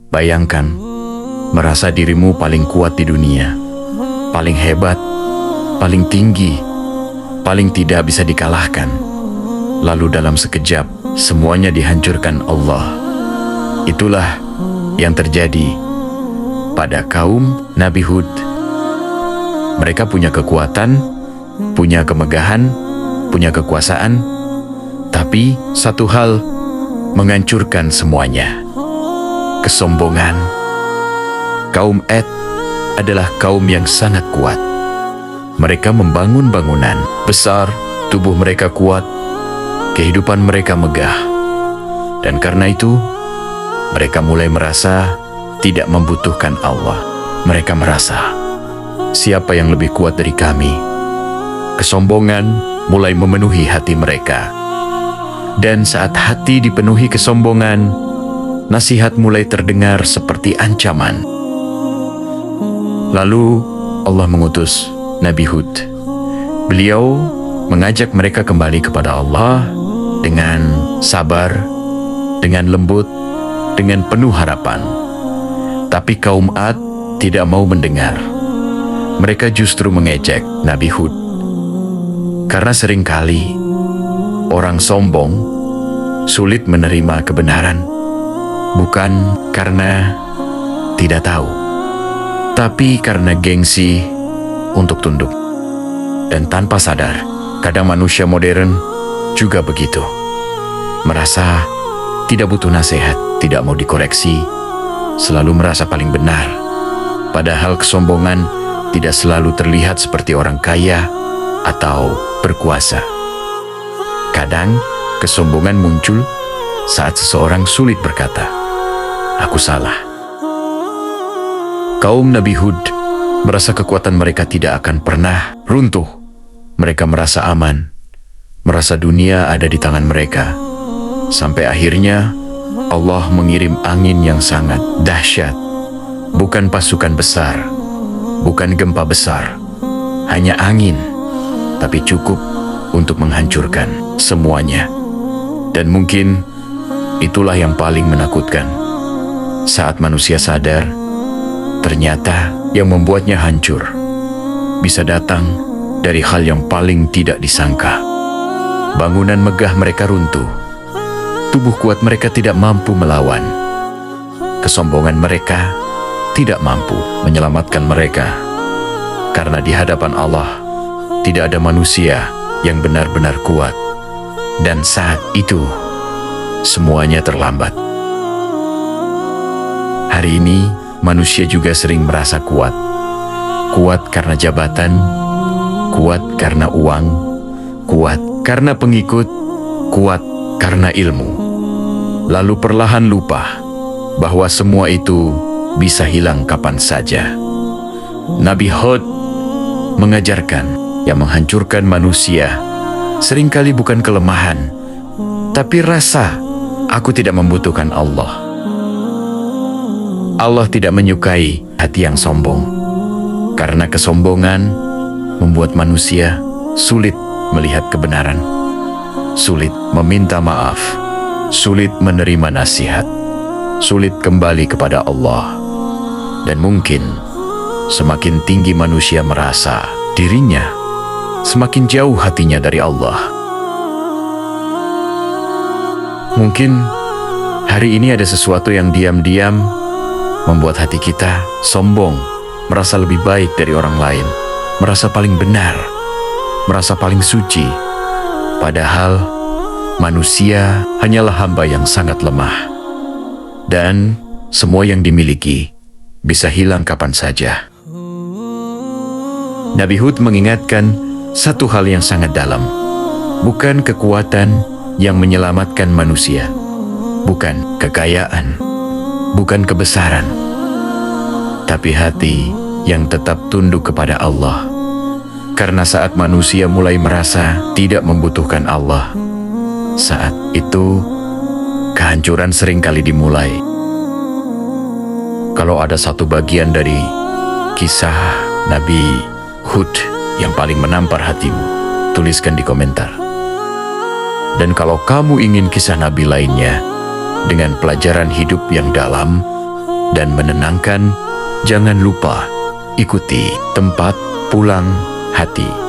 Bayangkan, merasa dirimu paling kuat di dunia, paling hebat, paling tinggi, paling tidak bisa dikalahkan. Lalu dalam sekejap, semuanya dihancurkan Allah. Itulah yang terjadi pada kaum Nabi Hud. Mereka punya kekuatan, punya kemegahan, punya kekuasaan, tapi satu hal menghancurkan semuanya: kesombongan. Kaum Ad adalah kaum yang sangat kuat. Mereka membangun bangunan besar, tubuh mereka kuat, kehidupan mereka megah. Dan karena itu, mereka mulai merasa tidak membutuhkan Allah. Mereka merasa, siapa yang lebih kuat dari kami? Kesombongan mulai memenuhi hati mereka. Dan saat hati dipenuhi kesombongan, nasihat mulai terdengar seperti ancaman. Lalu Allah mengutus Nabi Hud. Beliau mengajak mereka kembali kepada Allah dengan sabar, dengan lembut, dengan penuh harapan. Tapi kaum Ad tidak mau mendengar. Mereka justru mengejek Nabi Hud. Karena seringkali orang sombong sulit menerima kebenaran, bukan karena tidak tahu, tapi karena gengsi untuk tunduk. Dan tanpa sadar, kadang manusia modern juga begitu. Merasa tidak butuh nasihat, tidak mau dikoreksi, selalu merasa paling benar. Padahal kesombongan tidak selalu terlihat seperti orang kaya atau berkuasa. Kadang kesombongan muncul saat seseorang sulit berkata, "Aku salah." Kaum Nabi Hud merasa kekuatan mereka tidak akan pernah runtuh. Mereka merasa aman, merasa dunia ada di tangan mereka. Sampai akhirnya Allah mengirim angin yang sangat dahsyat. Bukan pasukan besar, bukan gempa besar, hanya angin, tapi cukup untuk menghancurkan semuanya. Dan mungkin itulah yang paling menakutkan. Saat manusia sadar, ternyata yang membuatnya hancur bisa datang dari hal yang paling tidak disangka. Bangunan megah mereka runtuh. Tubuh kuat mereka tidak mampu melawan. Kesombongan mereka tidak mampu menyelamatkan mereka. Karena di hadapan Allah tidak ada manusia yang benar-benar kuat. Dan saat itu semuanya terlambat. Hari ini manusia juga sering merasa kuat. Kuat karena jabatan, kuat karena uang, kuat karena pengikut, kuat karena ilmu. Lalu perlahan lupa bahwa semua itu bisa hilang kapan saja. Nabi Hud mengajarkan yang menghancurkan manusia seringkali bukan kelemahan, tapi rasa aku tidak membutuhkan Allah. Allah tidak menyukai hati yang sombong, karena kesombongan membuat manusia sulit melihat kebenaran, sulit meminta maaf, sulit menerima nasihat, sulit kembali kepada Allah. Dan mungkin semakin tinggi manusia merasa dirinya, semakin jauh hatinya dari Allah. Mungkin hari ini ada sesuatu yang diam-diam membuat hati kita sombong, merasa lebih baik dari orang lain, merasa paling benar, merasa paling suci. Padahal manusia hanyalah hamba yang sangat lemah. Dan semua yang dimiliki bisa hilang kapan saja. Nabi Hud mengingatkan satu hal yang sangat dalam. Bukan kekuatan yang menyelamatkan manusia, bukan kekayaan, bukan kebesaran, tapi hati yang tetap tunduk kepada Allah. Karena saat manusia mulai merasa tidak membutuhkan Allah, saat itu kehancuran seringkali dimulai. Kalau ada satu bagian dari kisah Nabi Hud yang paling menampar hatimu, tuliskan di komentar. Dan kalau kamu ingin kisah Nabi lainnya dengan pelajaran hidup yang dalam, dan menenangkan, jangan lupa ikuti tempat pulang hati.